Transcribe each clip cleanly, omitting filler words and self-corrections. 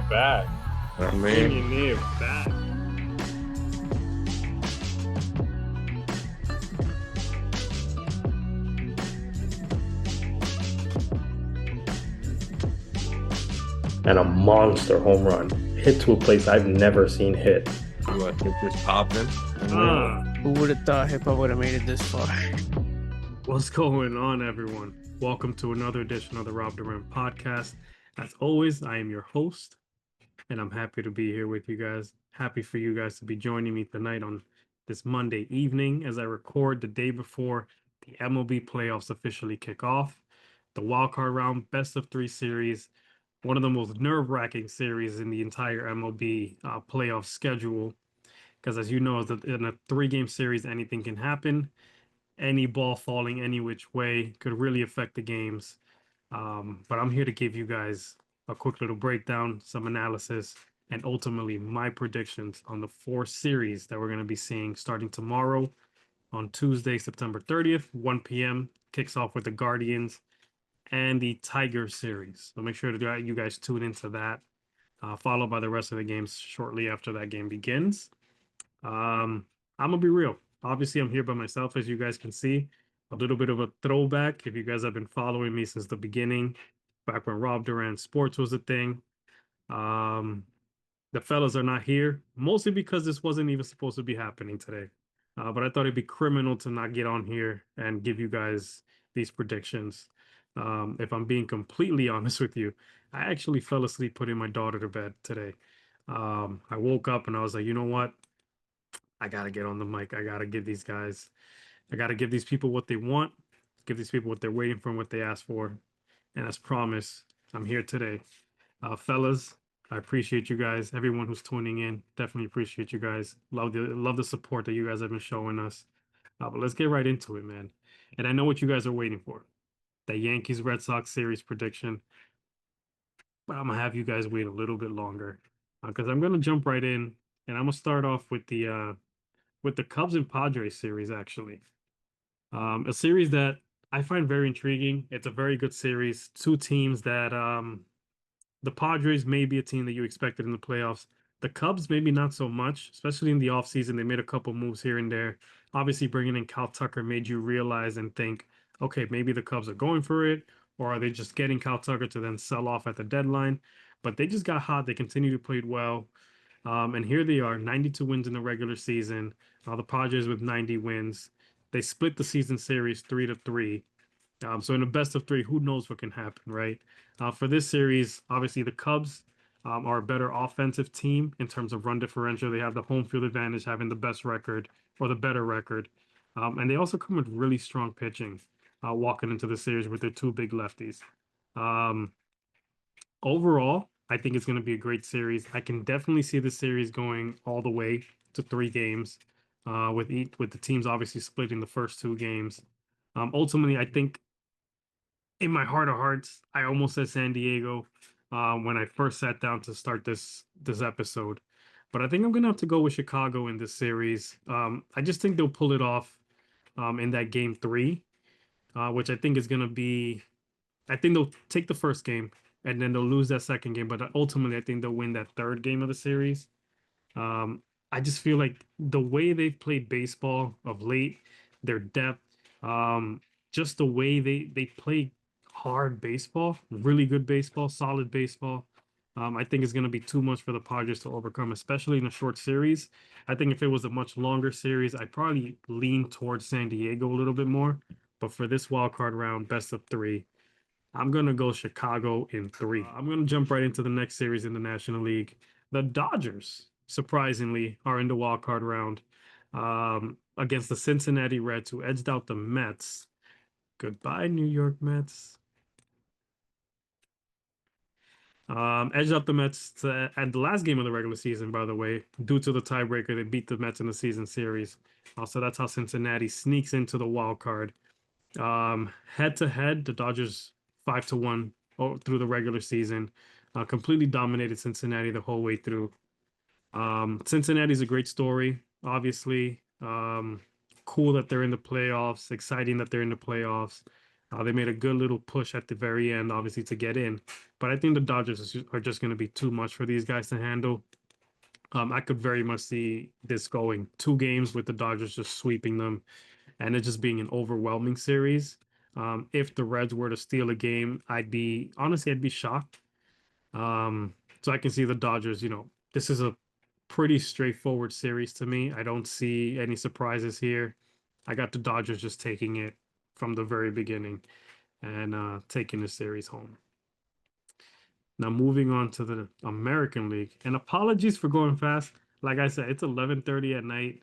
back. I Bring mean, your name back. And a monster home run hit to a place I've never seen hit. what, hit this popping? Who would have thought hip hop would have made it this far? What's going on, everyone? Welcome to another edition of the Rob Duran Podcast. As always, I am your host, and I'm happy to be here with you guys. Happy for you guys to be joining me tonight on this Monday evening as I record the day before the MLB Playoffs officially kick off. The wildcard round, best of three series, one of the most nerve-wracking series in the entire MLB playoff schedule. Because as you know, in a three-game series, anything can happen. Any ball falling any which way could really affect the games. But I'm here to give you guys a quick little breakdown, some analysis, and ultimately my predictions on the four series that we're going to be seeing starting tomorrow on Tuesday, September 30th, 1 p.m. Kicks off with the Guardians and the Tiger series. So make sure to you guys tune into that, followed by the rest of the games shortly after that game begins. I'm gonna be real. Obviously, I'm here by myself, as you guys can see. A little bit of a throwback if you guys have been following me since the beginning, back when Rob Duran Sports was a thing. The fellas are not here, mostly because this wasn't even supposed to be happening today. But I thought it'd be criminal to not get on here and give you guys these predictions. If I'm being completely honest with you, I actually fell asleep putting my daughter to bed today. I woke up and I was like, you know what? I gotta get on the mic. I gotta give these people what they want, give these people what they're waiting for and what they ask for. And as promised, I'm here today. Fellas, I appreciate you guys. Everyone who's tuning in, definitely appreciate you guys. Love the support that you guys have been showing us. But let's get right into it, man. And I know what you guys are waiting for. The Yankees Red Sox series prediction. But I'm gonna have you guys wait a little bit longer. Because I'm gonna jump right in and I'm gonna start off with the Cubs and Padres series, actually. A series that I find very intriguing. It's a very good series. Two teams that the Padres may be a team that you expected in the playoffs. The Cubs, maybe not so much, especially in the offseason. They made a couple moves here and there. Obviously, bringing in Cal Tucker made you realize and think, okay, maybe the Cubs are going for it, or are they just getting Cal Tucker to then sell off at the deadline? But they just got hot. They continue to play well. And here they are, 92 wins in the regular season. The Padres with 90 wins. They split the season series 3-3. So in a best of three, who knows what can happen, right? For this series, obviously the Cubs are a better offensive team in terms of run differential. They have the home field advantage, having the best record or the better record. And they also come with really strong pitching, walking into the series with their two big lefties. Overall, I think it's going to be a great series. I can definitely see the series going all the way to 3 games, with the teams obviously splitting the first 2 games. Ultimately, I think in my heart of hearts, I almost said San Diego when I first sat down to start this episode, but I think I'm gonna have to go with Chicago in this series. I just think they'll pull it off in that game 3, which I think is gonna be. I think they'll take the first game and then they'll lose that second game, but ultimately I think they'll win that third game of the series. I just feel like the way they've played baseball of late, their depth, just the way they play hard baseball, really good baseball, solid baseball. I think it's going to be too much for the Padres to overcome, especially in a short series. I think if it was a much longer series, I'd probably lean towards San Diego a little bit more. But for this wild card round, best of 3, I'm going to go Chicago in 3. I'm going to jump right into the next series in the National League. The Dodgers, surprisingly, are in the wild card round against the Cincinnati Reds, who edged out the Mets. Goodbye, New York Mets. Edged out the Mets at the last game of the regular season, by the way, due to the tiebreaker. They beat the Mets in the season series. So that's how Cincinnati sneaks into the wild card. Head to head, the Dodgers 5-1 through the regular season, completely dominated Cincinnati the whole way through. Cincinnati's a great story, obviously. Cool that they're in the playoffs, exciting that they're in the playoffs. They made a good little push at the very end, obviously, to get in. But I think the Dodgers are just going to be too much for these guys to handle. I could very much see this going 2 games with the Dodgers just sweeping them and it just being an overwhelming series. If the Reds were to steal a game, I'd be shocked. So I can see the Dodgers, this is a pretty straightforward series to me. I don't see any surprises here. I got the Dodgers just taking it from the very beginning and taking the series home. Now moving on to the American League. And apologies for going fast. Like I said, it's 11:30 at night.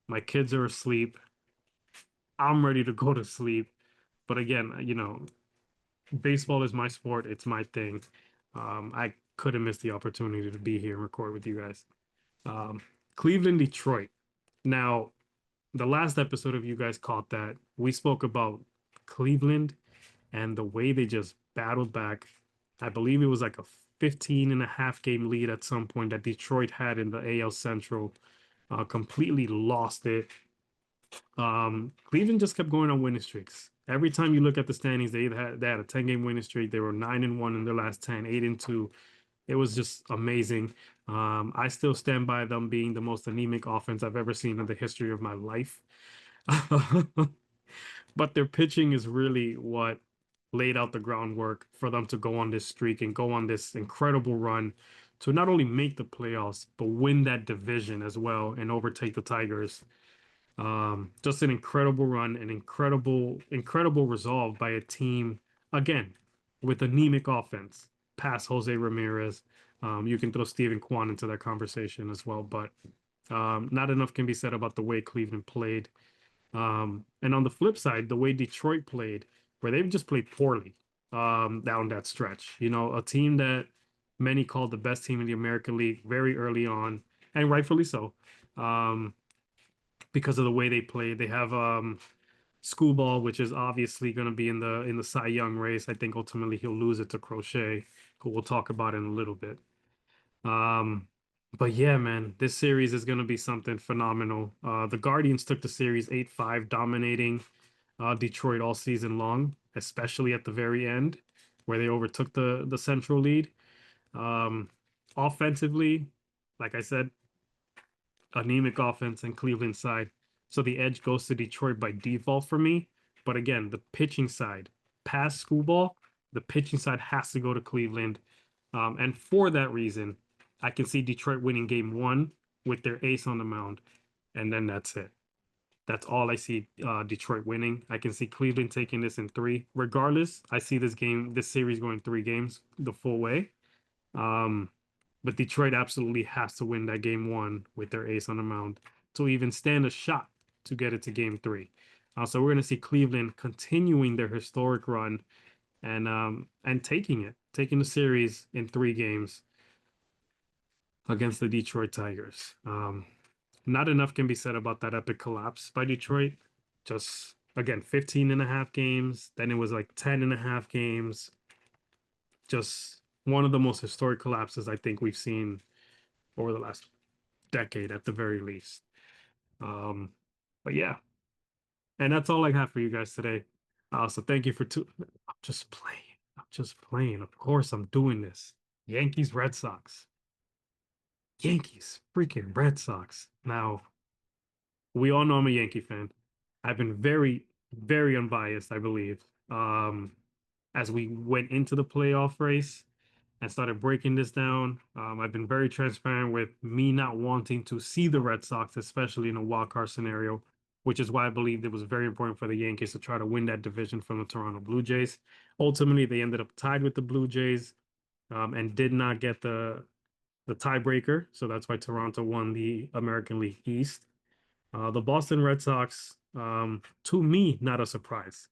My kids are asleep. I'm ready to go to sleep. But again, baseball is my sport. It's my thing. I couldn't miss the opportunity to be here and record with you guys. Cleveland, Detroit. Now, the last episode of you guys caught that we spoke about Cleveland and the way they just battled back. I believe it was like a 15.5 game lead at some point that Detroit had in the AL Central. Completely lost it. Cleveland just kept going on winning streaks. Every time you look at the standings, they had a 10-game winning streak. They were 9-1 in their last 10, 8-2. It was just amazing. I still stand by them being the most anemic offense I've ever seen in the history of my life. But their pitching is really what laid out the groundwork for them to go on this streak and go on this incredible run to not only make the playoffs, but win that division as well and overtake the Tigers. Just an incredible run, an incredible resolve by a team, again, with anemic offense, past Jose Ramirez. You can throw Steven Kwan into that conversation as well, but not enough can be said about the way Cleveland played. And on the flip side, the way Detroit played, where they've just played poorly down that stretch. A team that many called the best team in the American League very early on, and rightfully so. Because of the way they play. They have Skubal, which is obviously going to be in the Cy Young race. I think ultimately he'll lose it to Crochet, who we'll talk about in a little bit. But yeah, man, this series is going to be something phenomenal. The Guardians took the series 8-5, dominating Detroit all season long, especially at the very end where they overtook the Central lead. Offensively, like I said, anemic offense and Cleveland side. So the edge goes to Detroit by default for me. But again, the pitching side, past Skubal, the pitching side has to go to Cleveland. And for that reason, I can see Detroit winning game 1 with their ace on the mound. And then that's it. That's all I see Detroit winning. I can see Cleveland taking this in 3. Regardless, I see this series going 3 games the full way. But Detroit absolutely has to win that game 1 with their ace on the mound to even stand a shot to get it to game 3. So we're going to see Cleveland continuing their historic run and taking the series in 3 games against the Detroit Tigers. Not enough can be said about that epic collapse by Detroit. Just, again, 15.5 games. Then it was like 10.5 games. Just one of the most historic collapses I think we've seen over the last decade at the very least. But yeah, and that's all I have for you guys today. So thank you I'm just playing. Of course I'm doing this. Yankees, Red Sox. Yankees, freaking Red Sox. Now, we all know I'm a Yankee fan. I've been very, very unbiased, I believe. As we went into the playoff race, and started breaking this down. I've been very transparent with me not wanting to see the Red Sox, especially in a wild card scenario, which is why I believed it was very important for the Yankees to try to win that division from the Toronto Blue Jays. Ultimately, they ended up tied with the Blue Jays and did not get the tiebreaker. So that's why Toronto won the American League East. The Boston Red Sox, to me, not a surprise.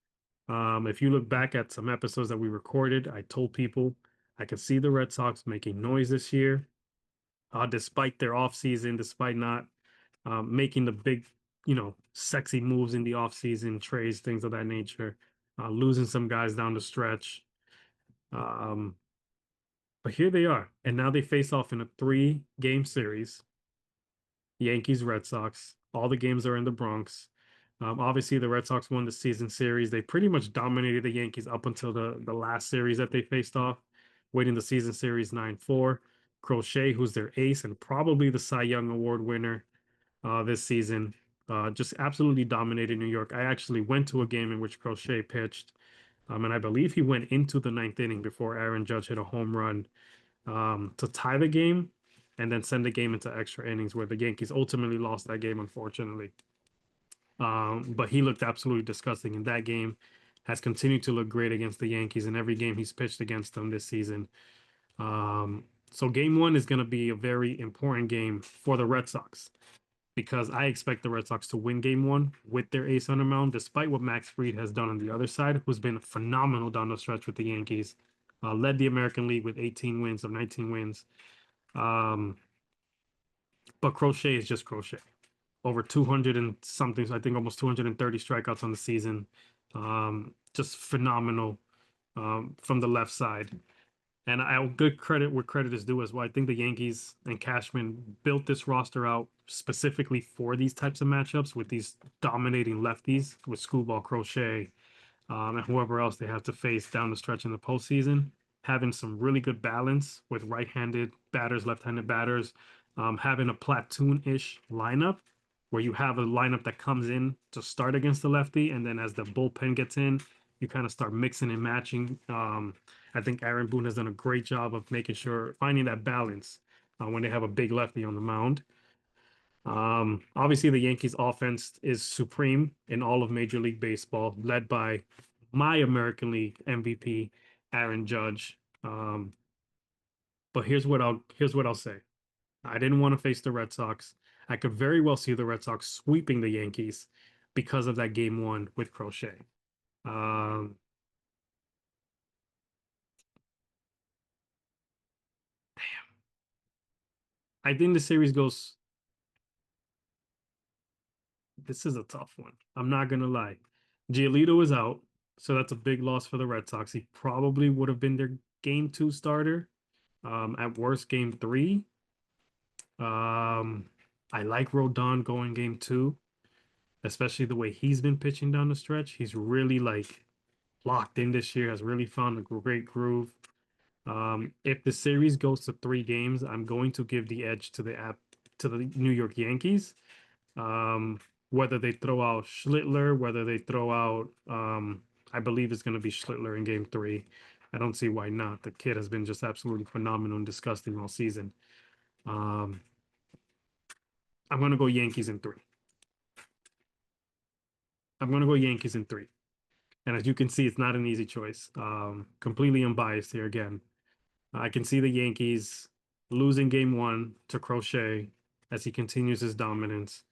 If you look back at some episodes that we recorded, I told people I could see the Red Sox making noise this year, despite their offseason, despite not making the big, sexy moves in the offseason, trades, things of that nature, losing some guys down the stretch. But here they are. And now they face off in a 3-game series. Yankees, Red Sox. All the games are in the Bronx. Obviously, the Red Sox won the season series. They pretty much dominated the Yankees up until the last series that they faced off, winning the season series 9-4. Crochet, who's their ace and probably the Cy Young Award winner this season, just absolutely dominated New York. I actually went to a game in which Crochet pitched, and I believe he went into the ninth inning before Aaron Judge hit a home run to tie the game and then send the game into extra innings, where the Yankees ultimately lost that game, unfortunately. But he looked absolutely disgusting in that game, has continued to look great against the Yankees in every game he's pitched against them this season. So game one is going to be a very important game for the Red Sox, because I expect the Red Sox to win game one with their ace on the mound, despite what Max Fried has done on the other side, who's been phenomenal down the stretch with the Yankees. Led the American League with 18 wins of 19 wins. But Crochet is just Crochet. Over 200 and something, so I think almost 230 strikeouts on the season. Just phenomenal from the left side. And I'll give credit where credit is due as well. I think the Yankees and Cashman built this roster out specifically for these types of matchups with these dominating lefties, with Skubal, Crochet, and whoever else they have to face down the stretch in the postseason. Having some really good balance with right-handed batters, left-handed batters, having a platoon-ish lineup where you have a lineup that comes in to start against the lefty, and then as the bullpen gets in, you kind of start mixing and matching. I think Aaron Boone has done a great job of making sure, finding that balance when they have a big lefty on the mound. Obviously, the Yankees offense is supreme in all of Major League Baseball, led by my American League MVP, Aaron Judge. But here's what I'll say. I didn't want to face the Red Sox. I could very well see the Red Sox sweeping the Yankees because of that game one with Crochet. I think the series goes. This is a tough one. I'm not gonna lie. Giolito is out, so that's a big loss for the Red Sox. He probably would have been their game two starter. At worst, game three. I like Rodon going game two, especially the way he's been pitching down the stretch. He's really like locked in this year, has really found a great groove. If the series goes to 3 games, I'm going to give the edge to the New York Yankees. Whether they throw out Schlittler, whether they throw out, I believe it's going to be Schlittler in game 3. I don't see why not. The kid has been just absolutely phenomenal and disgusting all season. I'm going to go Yankees in 3. I'm going to go Yankees in 3. And as you can see, it's not an easy choice. Completely unbiased here again. I can see the Yankees losing game 1 to Crochet as he continues his dominance.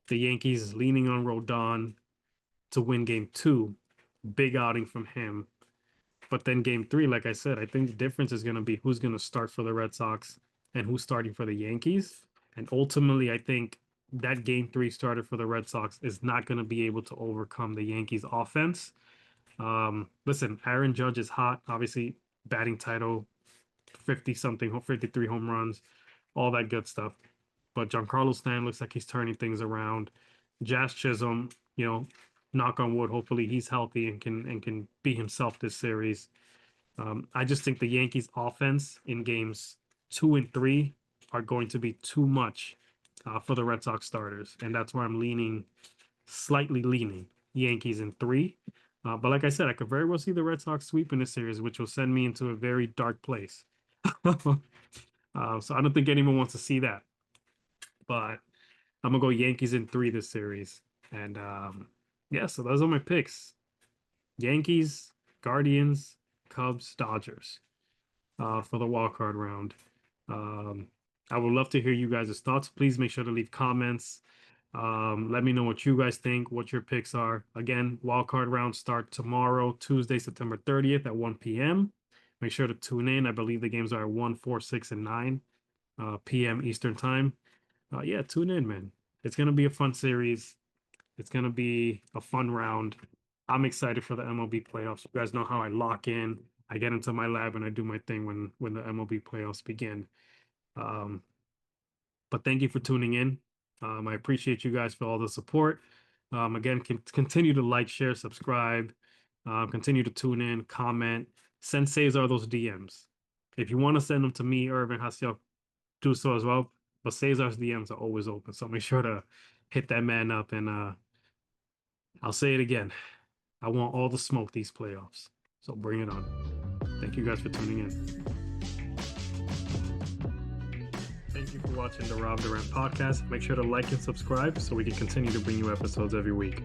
The Yankees leaning on Rodon to win game 2. Big outing from him. But then game 3, like I said, I think the difference is going to be who's going to start for the Red Sox and who's starting for the Yankees. And ultimately, I think that game 3 starter for the Red Sox is not going to be able to overcome the Yankees offense. Listen, Aaron Judge is hot. Obviously, batting title, 50-something, 53 home runs, all that good stuff. But Giancarlo Stanton looks like he's turning things around. Jazz Chisholm, knock on wood, hopefully he's healthy and can be himself this series. I just think the Yankees offense in games 2 and 3 are going to be too much for the Red Sox starters. And that's where I'm slightly leaning Yankees in 3. But like I said, I could very well see the Red Sox sweep in this series, which will send me into a very dark place. So I don't think anyone wants to see that. But I'm going to go Yankees in 3 this series. And yeah, so those are my picks. Yankees, Guardians, Cubs, Dodgers for the wild card round. I would love to hear you guys' thoughts. Please make sure to leave comments. Let me know what you guys think, what your picks are. Again, wild card round start tomorrow, Tuesday, September 30th at 1 p.m. Make sure to tune in. I believe the games are at 1, 4, 6, and 9 p.m. Eastern time. Yeah, tune in, man. It's going to be a fun series. It's going to be a fun round. I'm excited for the MLB playoffs. You guys know how I lock in. I get into my lab and I do my thing when the MLB playoffs begin. But thank you for tuning in. I appreciate you guys for all the support. Again, continue to like, share, subscribe, continue to tune in, comment, send Cesar those DMs. If you want to send them to me, Irvin, Hasiel, do so as well. But Cesar's DMs are always open, so make sure to hit that man up. And I'll say it again. I want all the smoke these playoffs. So bring it on. Thank you guys for tuning in. Thank you for watching the Rob Duran Podcast. Make sure to like and subscribe so we can continue to bring you episodes every week.